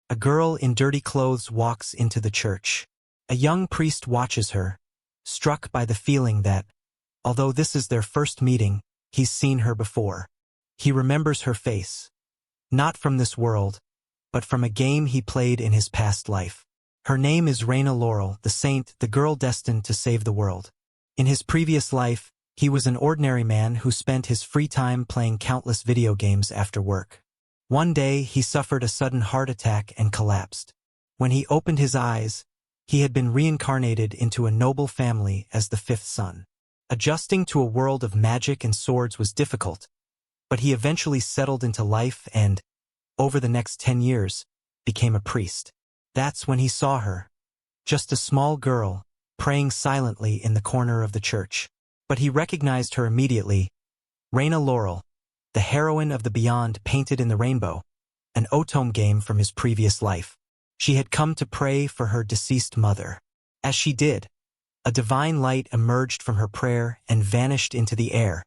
A girl in dirty clothes walks into the church. A young priest watches her, struck by the feeling that, although this is their first meeting, he's seen her before. He remembers her face. Not from this world, but from a game he played in his past life. Her name is Reina Laurel, the saint, the girl destined to save the world. In his previous life, he was an ordinary man who spent his free time playing countless video games after work. One day, he suffered a sudden heart attack and collapsed. When he opened his eyes, he had been reincarnated into a noble family as the fifth son. Adjusting to a world of magic and swords was difficult, but he eventually settled into life and, over the next 10 years, became a priest. That's when he saw her. Just a small girl, praying silently in the corner of the church. But he recognized her immediately. Reina Laurel, the heroine of the Beyond painted in the rainbow, an otome game from his previous life. She had come to pray for her deceased mother. As she did, a divine light emerged from her prayer and vanished into the air,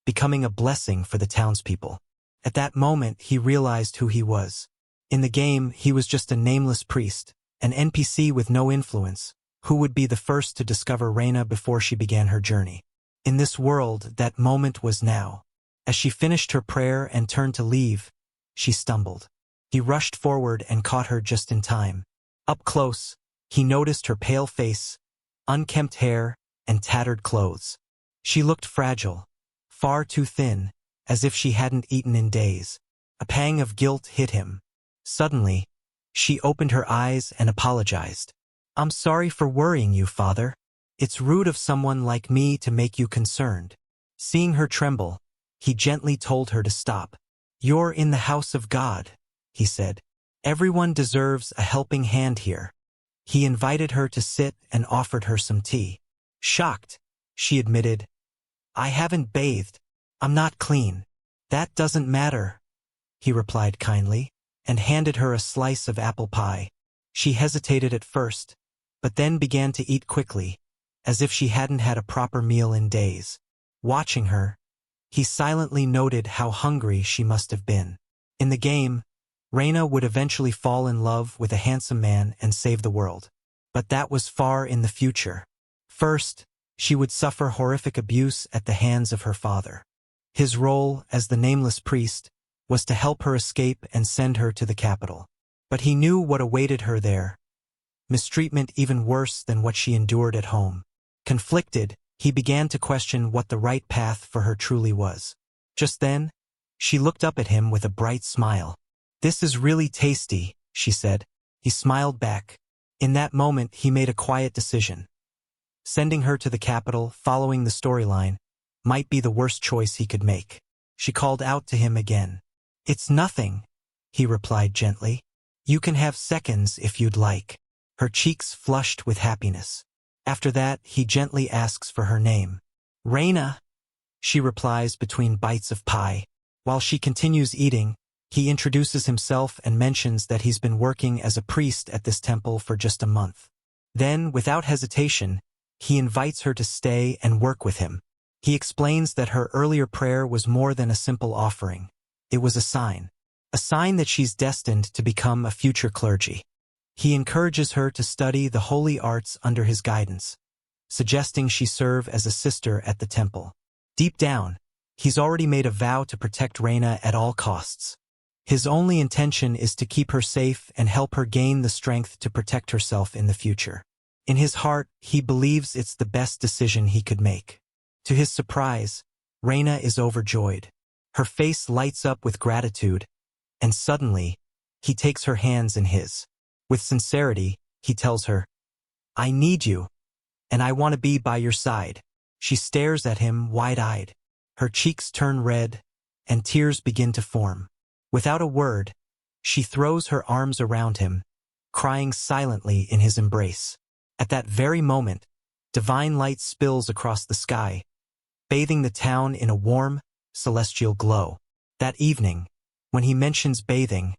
becoming a blessing for the townspeople. At that moment, he realized who he was. In the game, he was just a nameless priest, an NPC with no influence, who would be the first to discover Reina before she began her journey. In this world, that moment was now. As she finished her prayer and turned to leave, she stumbled. He rushed forward and caught her just in time. Up close, he noticed her pale face, unkempt hair, and tattered clothes. She looked fragile, far too thin, as if she hadn't eaten in days. A pang of guilt hit him. Suddenly, she opened her eyes and apologized. "I'm sorry for worrying you, Father. It's rude of someone like me to make you concerned." Seeing her tremble, he gently told her to stop. "You're in the house of God," he said. "Everyone deserves a helping hand here." He invited her to sit and offered her some tea. Shocked, she admitted, "I haven't bathed. I'm not clean." "That doesn't matter," he replied kindly, and handed her a slice of apple pie. She hesitated at first, but then began to eat quickly, as if she hadn't had a proper meal in days. Watching her, he silently noted how hungry she must have been. In the game, Reina would eventually fall in love with a handsome man and save the world. But that was far in the future. First, she would suffer horrific abuse at the hands of her father. His role, as the nameless priest, was to help her escape and send her to the capital. But he knew what awaited her there. Mistreatment even worse than what she endured at home. Conflicted, he began to question what the right path for her truly was. Just then, she looked up at him with a bright smile. "This is really tasty," she said. He smiled back. In that moment, he made a quiet decision. Sending her to the capital, following the storyline, might be the worst choice he could make. She called out to him again. "It's nothing," he replied gently. "You can have seconds if you'd like." Her cheeks flushed with happiness. After that, he gently asks for her name. "Reina," she replies between bites of pie. While she continues eating, he introduces himself and mentions that he's been working as a priest at this temple for just a month. Then, without hesitation, he invites her to stay and work with him. He explains that her earlier prayer was more than a simple offering. It was a sign that she's destined to become a future clergy. He encourages her to study the holy arts under his guidance, suggesting she serve as a sister at the temple. Deep down, he's already made a vow to protect Reina at all costs. His only intention is to keep her safe and help her gain the strength to protect herself in the future. In his heart, he believes it's the best decision he could make. To his surprise, Reina is overjoyed. Her face lights up with gratitude, and suddenly, he takes her hands in his. With sincerity, he tells her, "I need you, and I want to be by your side." She stares at him wide-eyed. Her cheeks turn red, and tears begin to form. Without a word, she throws her arms around him, crying silently in his embrace. At that very moment, divine light spills across the sky, bathing the town in a warm, celestial glow. That evening, when he mentions bathing,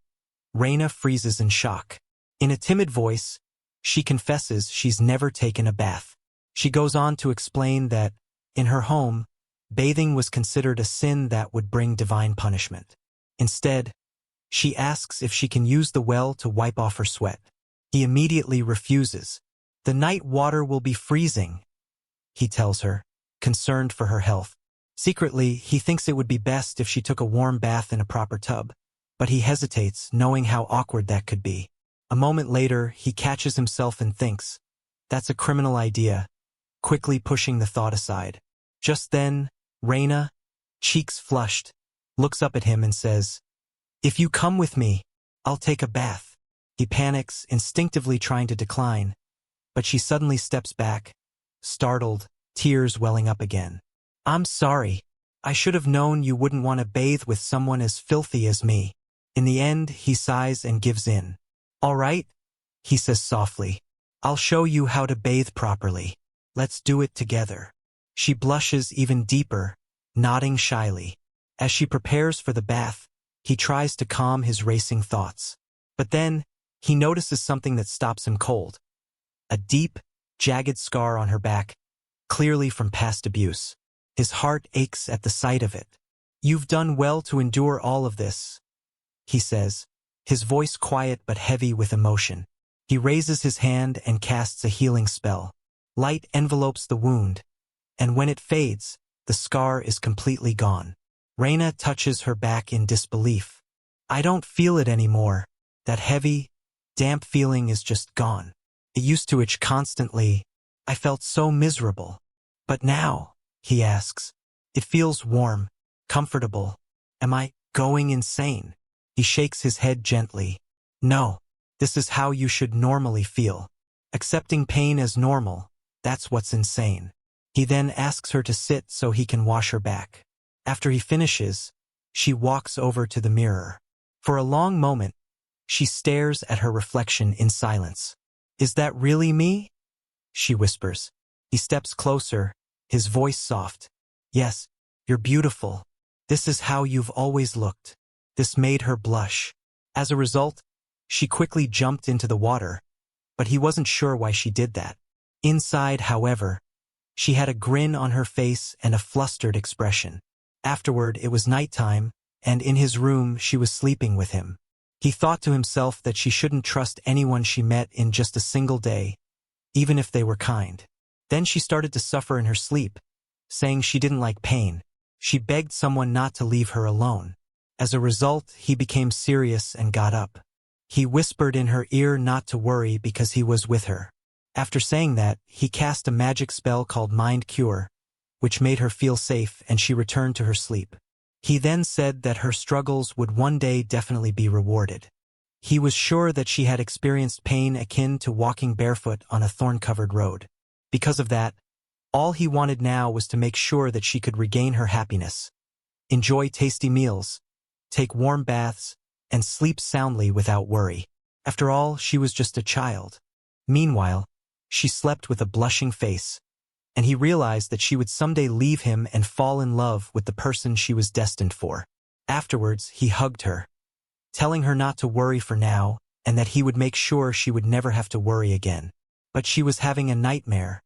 Reina freezes in shock. In a timid voice, she confesses she's never taken a bath. She goes on to explain that, in her home, bathing was considered a sin that would bring divine punishment. Instead, She asks if she can use the well to wipe off her sweat. He immediately refuses. The night water will be freezing, he tells her, concerned for her health. Secretly, he thinks it would be best if she took a warm bath in a proper tub, but he hesitates, knowing how awkward that could be. A moment later, he catches himself and thinks, that's a criminal idea, quickly pushing the thought aside. Just then, Reina, cheeks flushed, looks up at him and says, "If you come with me, I'll take a bath." He panics, instinctively trying to decline, but she suddenly steps back, startled, tears welling up again. "I'm sorry. I should have known you wouldn't want to bathe with someone as filthy as me." In the end, he sighs and gives in. "All right," he says softly. "I'll show you how to bathe properly. Let's do it together." She blushes even deeper, nodding shyly. As she prepares for the bath, he tries to calm his racing thoughts. But then, he notices something that stops him cold. A deep, jagged scar on her back, clearly from past abuse. His heart aches at the sight of it. "You've done well to endure all of this," he says, his voice quiet but heavy with emotion. He raises his hand and casts a healing spell. Light envelopes the wound, and when it fades, the scar is completely gone. Reina touches her back in disbelief. "I don't feel it anymore. That heavy, damp feeling is just gone. It used to itch constantly. I felt so miserable. But now," he asks, "it feels warm, comfortable. Am I going insane?" He shakes his head gently. "No, this is how you should normally feel. Accepting pain as normal, that's what's insane." He then asks her to sit so he can wash her back. After he finishes, she walks over to the mirror. For a long moment, she stares at her reflection in silence. "Is that really me?" she whispers. He steps closer, his voice soft. "Yes, you're beautiful. This is how you've always looked." This made her blush. As a result, she quickly jumped into the water, but he wasn't sure why she did that. Inside, however, she had a grin on her face and a flustered expression. Afterward, it was nighttime, and in his room she was sleeping with him. He thought to himself that she shouldn't trust anyone she met in just a single day, even if they were kind. Then she started to suffer in her sleep, saying she didn't like pain. She begged someone not to leave her alone. As a result, he became serious and got up. He whispered in her ear not to worry because he was with her. After saying that, he cast a magic spell called Mind Cure, which made her feel safe, and she returned to her sleep. He then said that her struggles would one day definitely be rewarded. He was sure that she had experienced pain akin to walking barefoot on a thorn-covered road. Because of that, all he wanted now was to make sure that she could regain her happiness, enjoy tasty meals, take warm baths, and sleep soundly without worry. After all, she was just a child. Meanwhile, she slept with a blushing face, and he realized that she would someday leave him and fall in love with the person she was destined for. Afterwards, he hugged her, telling her not to worry for now and that he would make sure she would never have to worry again. But she was having a nightmare,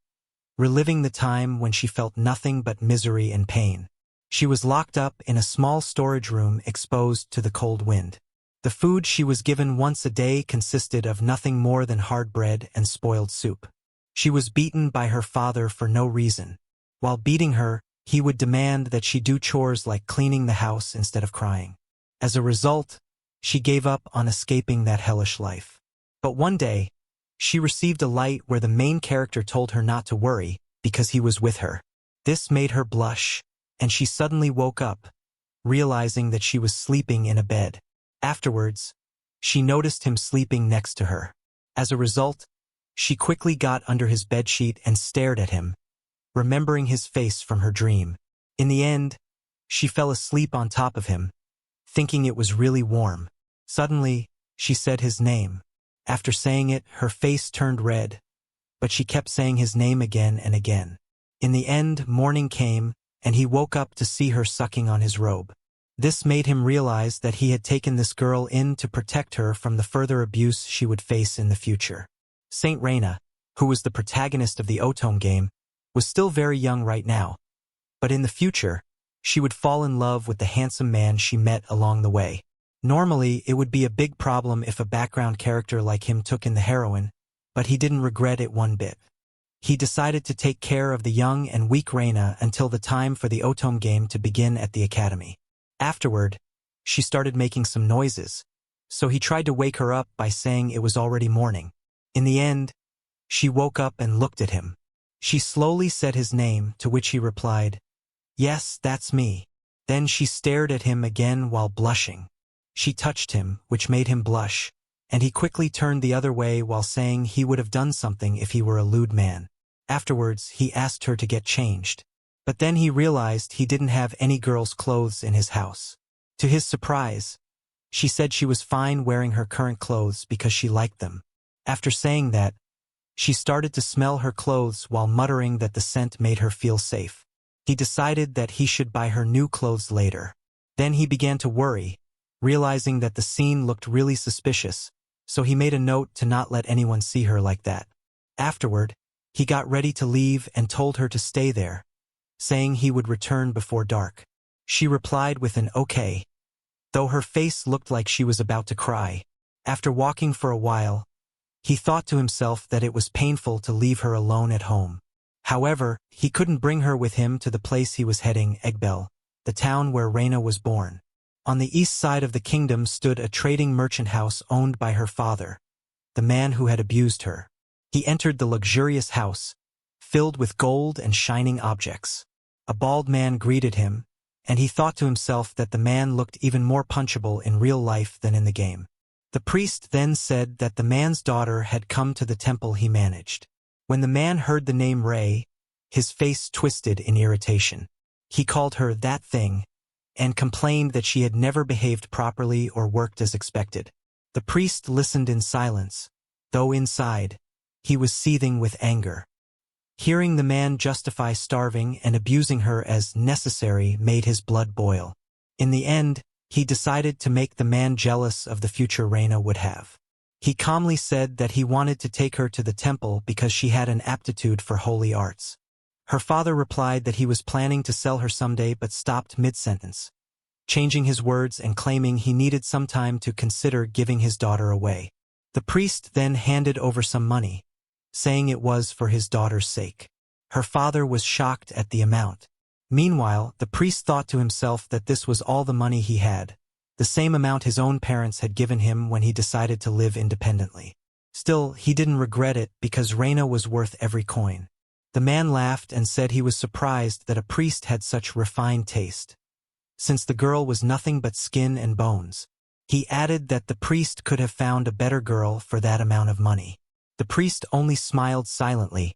reliving the time when she felt nothing but misery and pain. She was locked up in a small storage room exposed to the cold wind. The food she was given once a day consisted of nothing more than hard bread and spoiled soup. She was beaten by her father for no reason. While beating her, he would demand that she do chores like cleaning the house instead of crying. As a result, she gave up on escaping that hellish life. But one day, she received a light where the main character told her not to worry because he was with her. This made her blush, and she suddenly woke up, realizing that she was sleeping in a bed. Afterwards, she noticed him sleeping next to her. As a result, she quickly got under his bedsheet and stared at him, remembering his face from her dream. In the end, she fell asleep on top of him, thinking it was really warm. Suddenly, she said his name. After saying it, her face turned red, but she kept saying his name again and again. In the end, morning came, and he woke up to see her sucking on his robe. This made him realize that he had taken this girl in to protect her from the further abuse she would face in the future. Saint Reina, who was the protagonist of the Otome game, was still very young right now, but in the future, she would fall in love with the handsome man she met along the way. Normally, it would be a big problem if a background character like him took in the heroine, but he didn't regret it one bit. He decided to take care of the young and weak Reina until the time for the Otome game to begin at the academy. Afterward, she started making some noises, so he tried to wake her up by saying it was already morning. In the end, she woke up and looked at him. She slowly said his name, to which he replied, "Yes, that's me." Then she stared at him again while blushing. She touched him, which made him blush, and he quickly turned the other way while saying he would have done something if he were a lewd man. Afterwards, he asked her to get changed. But then he realized he didn't have any girl's clothes in his house. To his surprise, she said she was fine wearing her current clothes because she liked them. After saying that, she started to smell her clothes while muttering that the scent made her feel safe. He decided that he should buy her new clothes later. Then he began to worry, realizing that the scene looked really suspicious, so he made a note to not let anyone see her like that. Afterward, he got ready to leave and told her to stay there, saying he would return before dark. She replied with an okay, though her face looked like she was about to cry. After walking for a while, he thought to himself that it was painful to leave her alone at home. However, he couldn't bring her with him to the place he was heading, Egbel, the town where Reina was born. On the east side of the kingdom stood a trading merchant house owned by her father, the man who had abused her. He entered the luxurious house, filled with gold and shining objects. A bald man greeted him, and he thought to himself that the man looked even more punchable in real life than in the game. The priest then said that the man's daughter had come to the temple he managed. When the man heard the name Ray, his face twisted in irritation. He called her that thing, and complained that she had never behaved properly or worked as expected. The priest listened in silence, though inside, he was seething with anger. Hearing the man justify starving and abusing her as necessary made his blood boil. In the end, he decided to make the man jealous of the future Reina would have. He calmly said that he wanted to take her to the temple because she had an aptitude for holy arts. Her father replied that he was planning to sell her someday but stopped mid-sentence, changing his words and claiming he needed some time to consider giving his daughter away. The priest then handed over some money, saying it was for his daughter's sake. Her father was shocked at the amount. Meanwhile, the priest thought to himself that this was all the money he had, the same amount his own parents had given him when he decided to live independently. Still, he didn't regret it because Reina was worth every coin. The man laughed and said he was surprised that a priest had such refined taste, since the girl was nothing but skin and bones. He added that the priest could have found a better girl for that amount of money. The priest only smiled silently,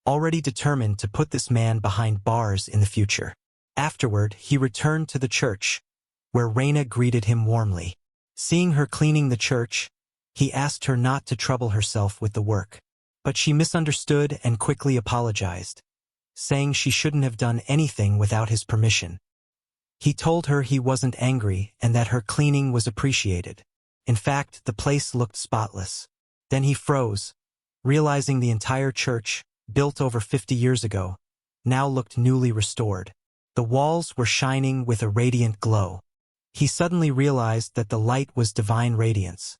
already determined to put this man behind bars in the future. Afterward, he returned to the church, where Reina greeted him warmly. Seeing her cleaning the church, he asked her not to trouble herself with the work. But she misunderstood and quickly apologized, saying she shouldn't have done anything without his permission. He told her he wasn't angry and that her cleaning was appreciated. In fact, the place looked spotless. Then he froze, realizing the entire church, built over 50 years ago, now looked newly restored. The walls were shining with a radiant glow. He suddenly realized that the light was divine radiance,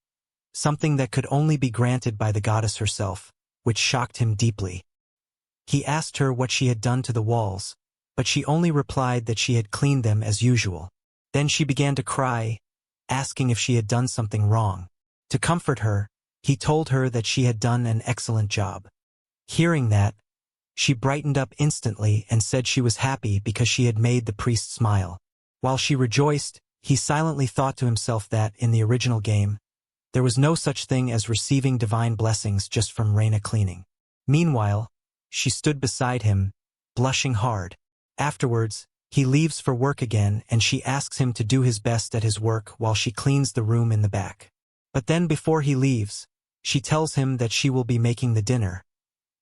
something that could only be granted by the goddess herself, which shocked him deeply. He asked her what she had done to the walls, but she only replied that she had cleaned them as usual. Then she began to cry, asking if she had done something wrong. To comfort her, he told her that she had done an excellent job. Hearing that, she brightened up instantly and said she was happy because she had made the priest smile. While she rejoiced, he silently thought to himself that, in the original game, there was no such thing as receiving divine blessings just from Reina cleaning. Meanwhile, she stood beside him, blushing hard. Afterwards, he leaves for work again and she asks him to do his best at his work while she cleans the room in the back. But then before he leaves, she tells him that she will be making the dinner,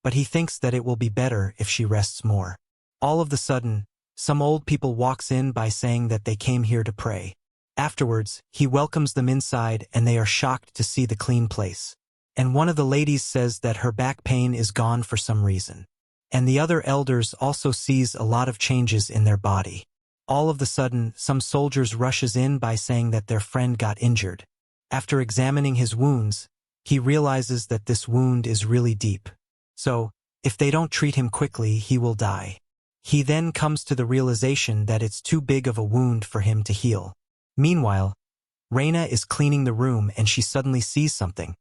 but he thinks that it will be better if she rests more. All of a sudden, some old people walks in by saying that they came here to pray. Afterwards, he welcomes them inside and they are shocked to see the clean place. And one of the ladies says that her back pain is gone for some reason. And the other elders also sees a lot of changes in their body. All of the sudden, some soldiers rushes in by saying that their friend got injured. After examining his wounds, he realizes that this wound is really deep. So, if they don't treat him quickly, he will die. He then comes to the realization that it's too big of a wound for him to heal. Meanwhile, Reina is cleaning the room and she suddenly sees something.